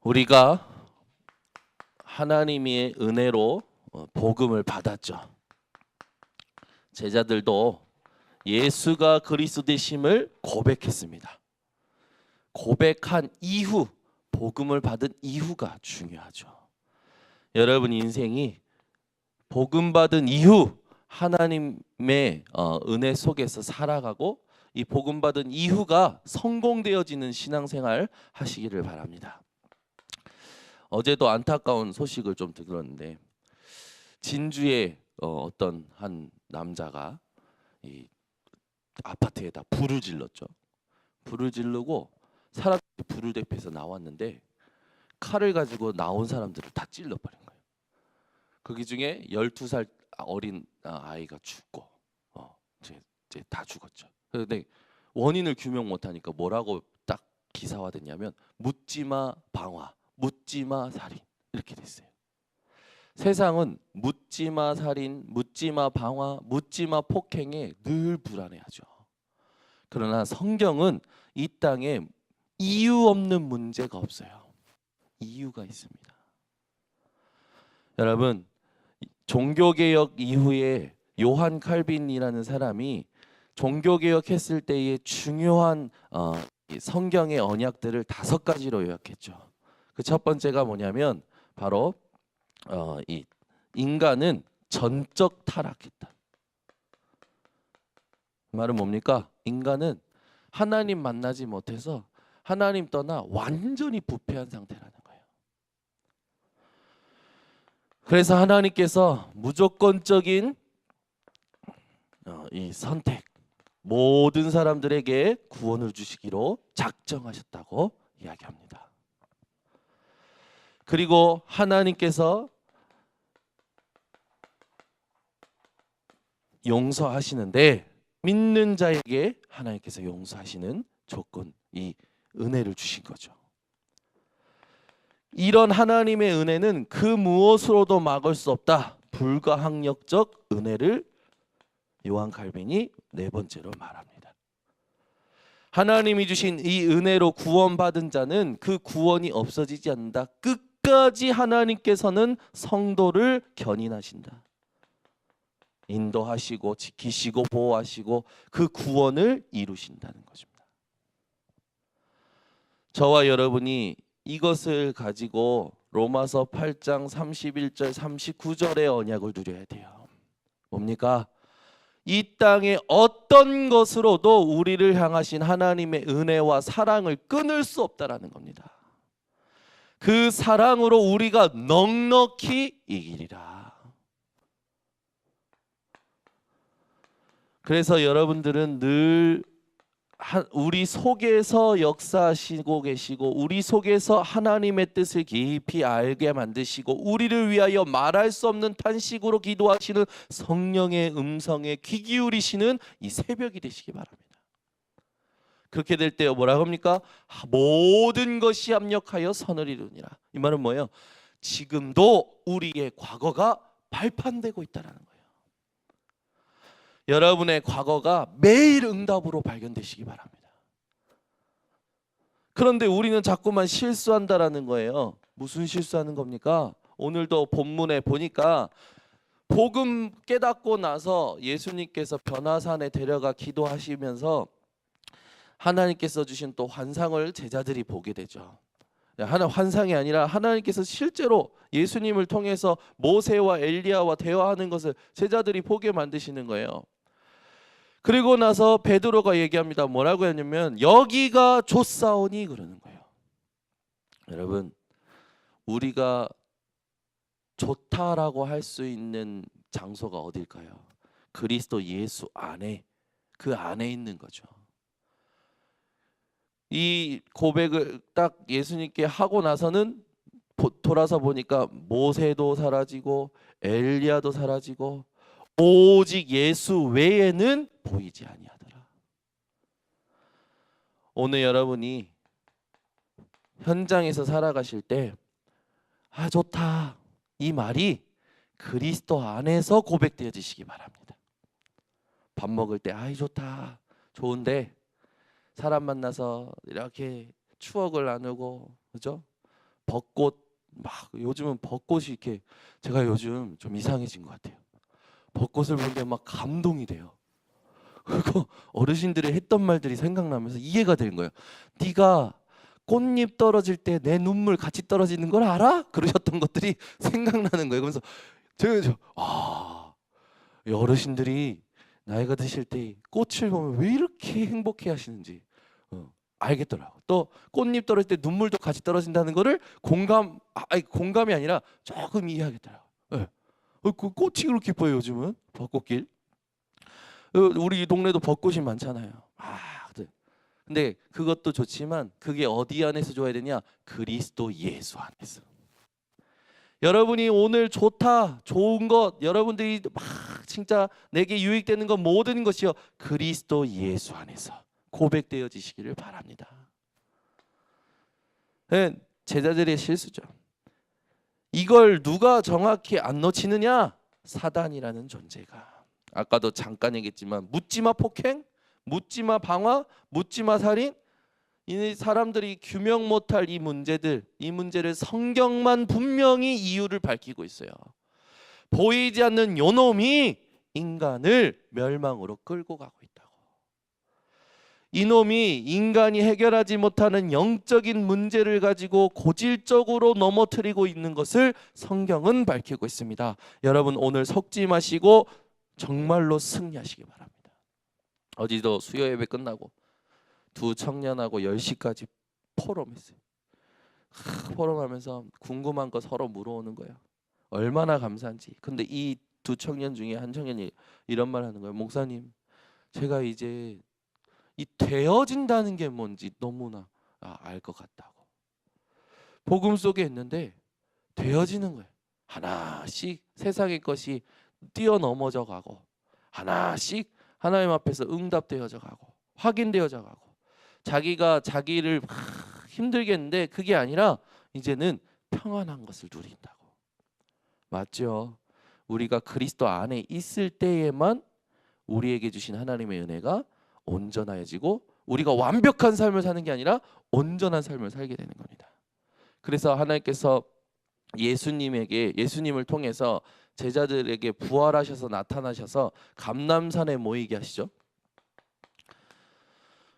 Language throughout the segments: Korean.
우리가 하나님의 은혜로 복음을 받았죠. 제자들도 예수가 그리스도 되심을 고백했습니다. 고백한 이후, 복음을 받은 이후가 중요하죠. 여러분 인생이 복음 받은 이후 하나님의 은혜 속에서 살아가고 이 복음 받은 이후가 성공되어지는 신앙생활 하시기를 바랍니다. 어제도 안타까운 소식을 좀 들었는데 진주에 어떤 한 남자가 이 아파트에다 불을 질렀죠. 불을 지르고 사람들이 불을 대피해서 나왔는데 칼을 가지고 나온 사람들을 다 찔러버린 거예요. 그 중에 12살 어린 아이가 죽고 이제 다 죽었죠. 그런데 원인을 규명 못하니까 뭐라고 딱 기사화됐냐면 묻지마 방화, 묻지마 살인 이렇게 됐어요. 세상은 묻지마 살인, 묻지마 방화, 묻지마 폭행에 늘 불안해하죠. 그러나 성경은 이 땅에 이유 없는 문제가 없어요. 이유가 있습니다. 여러분, 종교개혁 이후에 요한 칼빈이라는 사람이 종교개혁했을 때의 중요한 성경의 언약들을 5가지로 요약했죠. 그 첫 번째가 뭐냐면 바로 이 인간은 전적 타락했다. 말은 뭡니까? 인간은 하나님 만나지 못해서 하나님 떠나 완전히 부패한 상태라는 거예요. 그래서 하나님께서 무조건적인 이 선택, 모든 사람들에게 구원을 주시기로 작정하셨다고 이야기합니다. 그리고 하나님께서 용서하시는데 믿는 자에게 하나님께서 용서하시는 조건, 이 은혜를 주신 거죠. 이런 하나님의 은혜는 그 무엇으로도 막을 수 없다. 불가항력적 은혜를 요한 칼빈이 4번째로 말합니다. 하나님이 주신 이 은혜로 구원받은 자는 그 구원이 없어지지 않는다. 끝까지 하나님께서는 성도를 견인하신다. 인도하시고 지키시고 보호하시고 그 구원을 이루신다는 것입니다. 저와 여러분이 이것을 가지고 로마서 8장 31절 39절의 언약을 누려야 돼요. 뭡니까? 이 땅의 어떤 것으로도 우리를 향하신 하나님의 은혜와 사랑을 끊을 수 없다라는 겁니다. 그 사랑으로 우리가 넉넉히 이기리라. 그래서 여러분들은 늘 우리 속에서 역사하시고 계시고 우리 속에서 하나님의 뜻을 깊이 알게 만드시고 우리를 위하여 말할 수 없는 탄식으로 기도하시는 성령의 음성에 귀 기울이시는 이 새벽이 되시기 바랍니다. 그렇게 될 때 뭐라고 합니까? 모든 것이 합력하여 선을 이루니라. 이 말은 뭐예요? 지금도 우리의 과거가 발판되고 있다는 거예요. 여러분의 과거가 매일 응답으로 발견되시기 바랍니다. 그런데 우리는 자꾸만 실수한다라는 거예요. 무슨 실수하는 겁니까? 오늘도 본문에 보니까 복음 깨닫고 나서 예수님께서 변화산에 데려가 기도하시면서 하나님께서 주신 또 환상을 제자들이 보게 되죠. 환상이 아니라 하나님께서 실제로 예수님을 통해서 모세와 엘리야와 대화하는 것을 제자들이 보게 만드시는 거예요. 그리고 나서 베드로가 얘기합니다. 뭐라고 했냐면 여기가 좋사오니 그러는 거예요. 여러분, 우리가 좋다라고 할 수 있는 장소가 어딜까요? 그리스도 예수 안에, 그 안에 있는 거죠. 이 고백을 딱 예수님께 하고 나서는 돌아서 보니까 모세도 사라지고 엘리야도 사라지고 오직 예수 외에는 보이지 아니하더라. 오늘 여러분이 현장에서 살아가실 때 좋다 이 말이 그리스도 안에서 고백되어지시기 바랍니다. 밥 먹을 때 좋다 좋은데 사람 만나서 이렇게 추억을 나누고 그죠? 벚꽃 막 요즘은 벚꽃이 이렇게 제가 요즘 좀 이상해진 것 같아요. 벚꽃을 보는데 막 감동이 돼요. 그리고 어르신들이 했던 말들이 생각나면서 이해가 되는 거예요. 네가 꽃잎 떨어질 때 내 눈물 같이 떨어지는 걸 알아? 그러셨던 것들이 생각나는 거예요. 그래서 제가 이 어르신들이 나이가 드실 때 꽃을 보면 왜 이렇게 행복해 하시는지 알겠더라고. 또 꽃잎 떨어질 때 눈물도 같이 떨어진다는 거를 공감이 아니라 조금 이해하겠더라고. 예. 그 꽃이 그렇게 기뻐요 요즘은 벚꽃길. 우리 동네도 벚꽃이 많잖아요. 네. 근데 그것도 좋지만 그게 어디 안에서 좋아야 되냐? 그리스도 예수 안에서. 여러분이 오늘 좋다, 좋은 것, 여러분들이 막 진짜 내게 유익되는 것 모든 것이요 그리스도 예수 안에서 고백되어지시기를 바랍니다. 네, 제자들의 실수죠. 이걸 누가 정확히 안 놓치느냐? 사단이라는 존재가. 아까도 잠깐 얘기했지만 묻지마 폭행, 묻지마 방화, 묻지마 살인. 이 사람들이 규명 못할 이 문제를 성경만 분명히 이유를 밝히고 있어요. 보이지 않는 요놈이 인간을 멸망으로 끌고 가고 있다고. 이놈이 인간이 해결하지 못하는 영적인 문제를 가지고 고질적으로 넘어뜨리고 있는 것을 성경은 밝히고 있습니다. 여러분 오늘 속지 마시고 정말로 승리하시기 바랍니다. 어제도 수요 예배 끝나고 두 청년하고 10시까지 포럼했어요. 포럼하면서 궁금한 거 서로 물어오는 거예요. 얼마나 감사한지. 근데 이 두 청년 중에 한 청년이 이런 말 하는 거예요. 목사님, 제가 이제 이 되어진다는 게 뭔지 너무나 알 것 같다고. 복음 속에 있는데 되어지는 거예요. 하나씩 세상의 것이 뛰어넘어져 가고 하나씩 하나님 앞에서 응답되어져 가고 확인되어져 가고 자기가 자기를 막 힘들게 했는데 그게 아니라 이제는 평안한 것을 누린다고. 맞죠? 우리가 그리스도 안에 있을 때에만 우리에게 주신 하나님의 은혜가 온전해지고 우리가 완벽한 삶을 사는 게 아니라 온전한 삶을 살게 되는 겁니다. 그래서 하나님께서 예수님을 통해서 제자들에게 부활하셔서 나타나셔서 감람산에 모이게 하시죠.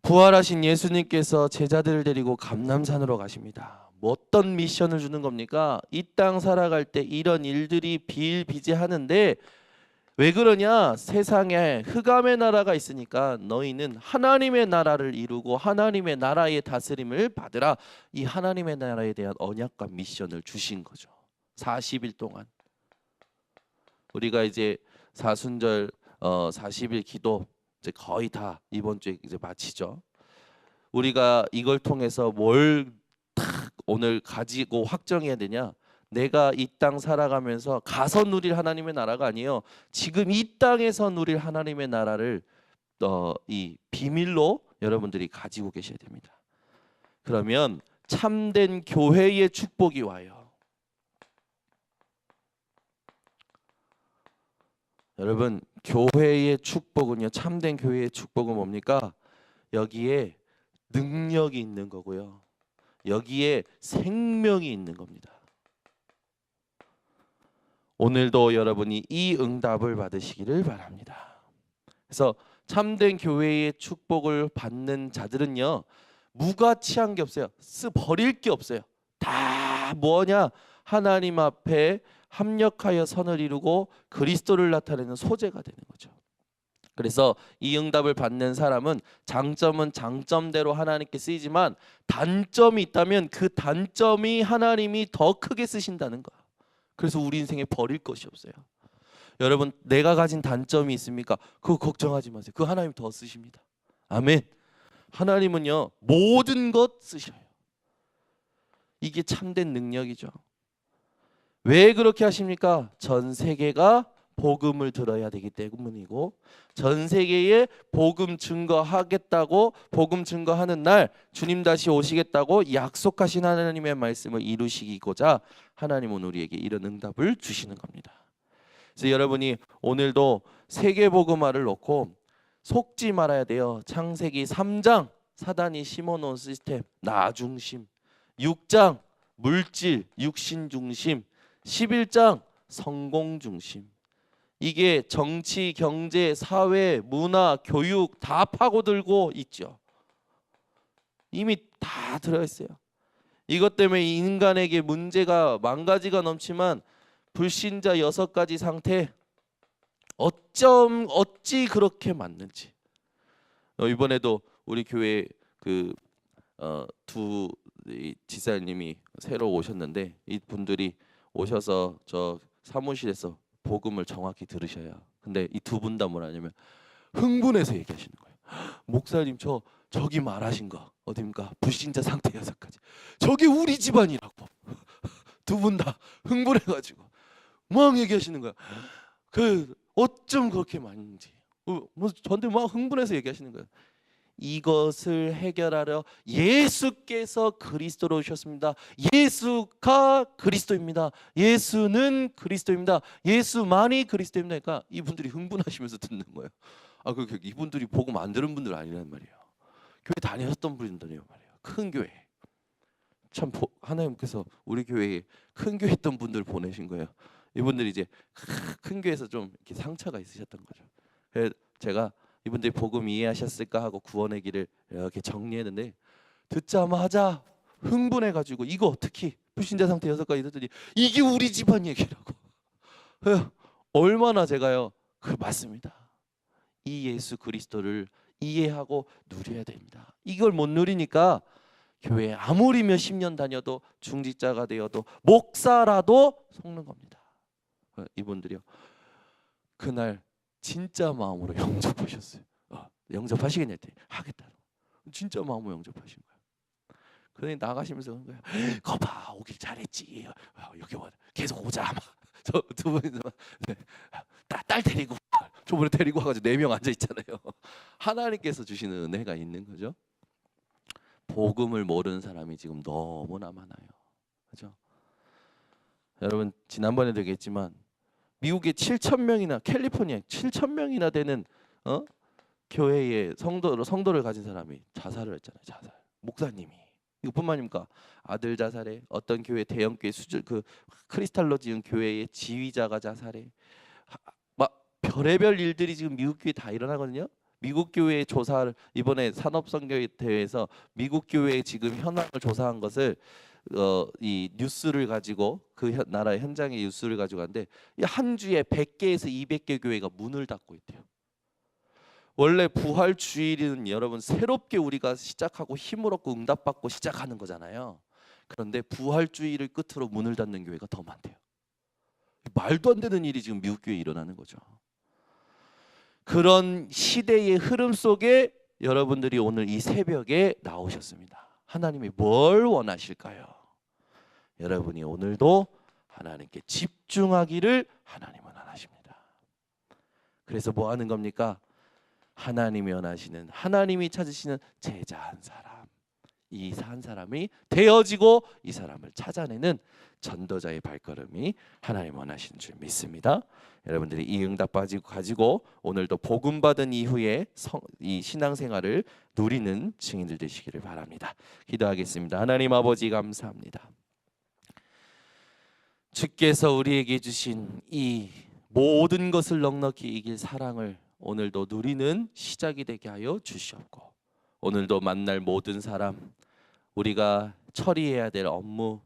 부활하신 예수님께서 제자들을 데리고 감람산으로 가십니다. 뭐 어떤 미션을 주는 겁니까? 이 땅 살아갈 때 이런 일들이 비일비재하는데 왜 그러냐? 세상에 흑암의 나라가 있으니까 너희는 하나님의 나라를 이루고 하나님의 나라의 다스림을 받으라. 이 하나님의 나라에 대한 언약과 미션을 주신 거죠. 40일 동안 우리가 이제 사순절 40일 기도 이제 거의 다 이번 주에 이제 마치죠. 우리가 이걸 통해서 뭘 딱 오늘 가지고 확정해야 되냐? 내가 이 땅 살아가면서 가서 누릴 하나님의 나라가 아니에요. 지금 이 땅에서 누릴 하나님의 나라를 이 비밀로 여러분들이 가지고 계셔야 됩니다. 그러면 참된 교회의 축복이 와요. 여러분 교회의 축복은요, 참된 교회의 축복은 뭡니까? 여기에 능력이 있는 거고요. 여기에 생명이 있는 겁니다. 오늘도 여러분이 이 응답을 받으시기를 바랍니다. 그래서 참된 교회의 축복을 받는 자들은요, 무가치한 게 없어요. 버릴 게 없어요. 다 뭐냐? 하나님 앞에 합력하여 선을 이루고 그리스도를 나타내는 소재가 되는 거죠. 그래서 이 응답을 받는 사람은 장점은 장점대로 하나님께 쓰이지만 단점이 있다면 그 단점이 하나님이 더 크게 쓰신다는 거야. 그래서 우리 인생에 버릴 것이 없어요. 여러분 내가 가진 단점이 있습니까? 그거 걱정하지 마세요. 그 하나님 더 쓰십니다. 아멘. 하나님은요 모든 것 쓰셔요. 이게 참된 능력이죠. 왜 그렇게 하십니까? 전 세계가 복음을 들어야 되기 때문이고 전 세계에 복음 증거하겠다고 복음 증거하는 날 주님 다시 오시겠다고 약속하신 하나님의 말씀을 이루시고자 하나님은 우리에게 이런 응답을 주시는 겁니다. 그래서 여러분이 오늘도 세계복음화를 놓고 속지 말아야 돼요. 창세기 3장 사단이 심어놓은 시스템 나 중심, 6장 물질, 육신 중심, 11장 성공 중심. 이게 정치, 경제, 사회, 문화, 교육 다 파고들고 있죠. 이미 다 들어있어요. 이것 때문에 인간에게 문제가 만 가지가 넘지만 불신자 6가지 상태 어찌 그렇게 맞는지. 이번에도 우리 교회 두 지사님이 새로 오셨는데 이 분들이 오셔서 저 사무실에서 복음을 정확히 들으셔야. 근데 이 두 분 다 뭐라냐면 흥분해서 얘기하시는 거예요. 목사님 저기 말하신 거 어딥니까? 불신자 상태 6가지. 저게 우리 집안이라고. 두 분 다 흥분해가지고 막 얘기하시는 거야. 어쩜 그렇게 많은지. 뭐 저한테 막 흥분해서 얘기하시는 거예요. 이것을 해결하려 예수께서 그리스도로 오셨습니다. 예수가 그리스도입니다. 예수는 그리스도입니다. 예수만이 그리스도입니다. 그러니까 이분들이 흥분하시면서 듣는 거예요. 이분들이 복음 안 들은 분들 아니란 말이에요. 교회 다녔던 분들이란 말이에요. 큰 교회. 참 하나님께서 우리 교회에 큰 교회 했던 분들 보내신 거예요. 이분들이 이제 큰 교회에서 좀 이렇게 상처가 있으셨던 거죠. 그래서 제가 이분들이 복음 이해하셨을까 하고 구원의 길을 이렇게 정리했는데 듣자마자 흥분해가지고 이거 특히 불신자 상태 6가지 듣더니 이게 우리 집안 얘기라고. 얼마나 제가요 맞습니다. 이 예수 그리스도를 이해하고 누려야 됩니다. 이걸 못 누리니까 교회에 아무리 몇십 년 다녀도 중직자가 되어도 목사라도 속는 겁니다. 이분들이요 그날 진짜 마음으로 영접하셨어요. 영접하시겠냐 했더니 하겠다. 진짜 마음으로 영접하신 거예요. 그러니 나가시면서 그런 거예요. 거봐 오길 잘했지. 여기 와 계속 오자. 저 두 분이서 딸 데리고 저번에 데리고 와가지고 4명 앉아 있잖아요. 하나님께서 주시는 은혜가 있는 거죠. 복음을 모르는 사람이 지금 너무나 많아요. 그렇죠? 여러분 지난번에도 얘기했지만 미국에 7,000명이나 캘리포니아 7,000명이나 되는 교회의 성도를 가진 사람이 자살을 했잖아요. 자살. 목사님이. 이것뿐만 아닙니까? 아들 자살해. 어떤 교회 대형 교회 수준 크리스탈로 지은 교회의 지휘자가 자살해. 막 별의별 일들이 지금 미국 교회 다 일어나거든요. 미국 교회 조사를 이번에 산업선교 대회에서 미국 교회 지금 현황을 조사한 것을 이 뉴스를 가지고 그 나라의 현장의 뉴스를 가지고 갔는데 한 주에 100개에서 200개 교회가 문을 닫고 있대요. 원래 부활주일은 여러분 새롭게 우리가 시작하고 힘을 얻고 응답받고 시작하는 거잖아요. 그런데 부활주일을 끝으로 문을 닫는 교회가 더 많대요. 말도 안 되는 일이 지금 미국 교회에 일어나는 거죠. 그런 시대의 흐름 속에 여러분들이 오늘 이 새벽에 나오셨습니다. 하나님이 뭘 원하실까요? 여러분이 오늘도 하나님께 집중하기를 하나님은 원하십니다. 그래서 뭐 하는 겁니까? 하나님이 원하시는 하나님이 찾으시는 제자 한 사람, 이 한 사람이 되어지고 이 사람을 찾아내는 전도자의 발걸음이 하나님 원하시는 줄 믿습니다. 여러분들이 이 응답 가지고 오늘도 복음 받은 이후에 이 신앙생활을 누리는 증인들 되시기를 바랍니다. 기도하겠습니다. 하나님 아버지 감사합니다. 주께서 우리에게 주신 이 모든 것을 넉넉히 이길 사랑을 오늘도 누리는 시작이 되게 하여 주시옵고 오늘도 만날 모든 사람 우리가 처리해야 될 업무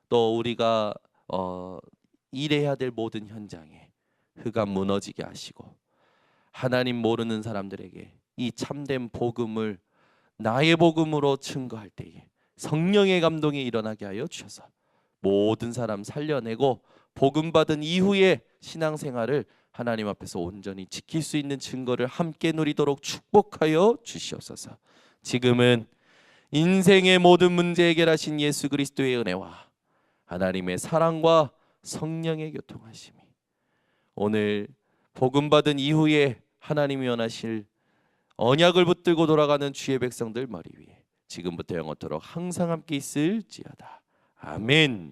또 우리가 일해야 될 모든 현장에 흑암 무너지게 하시고 하나님 모르는 사람들에게 이 참된 복음을 나의 복음으로 증거할 때에 성령의 감동이 일어나게 하여 주셔서 모든 사람 살려내고 복음 받은 이후에 신앙생활을 하나님 앞에서 온전히 지킬 수 있는 증거를 함께 누리도록 축복하여 주시옵소서. 지금은 인생의 모든 문제 해결하신 예수 그리스도의 은혜와 하나님의 사랑과 성령의 교통하심이 오늘 복음 받은 이후에 하나님이 원하실 언약을 붙들고 돌아가는 주의 백성들 머리 위에 지금부터 영원토록 항상 함께 있을지어다. 아멘.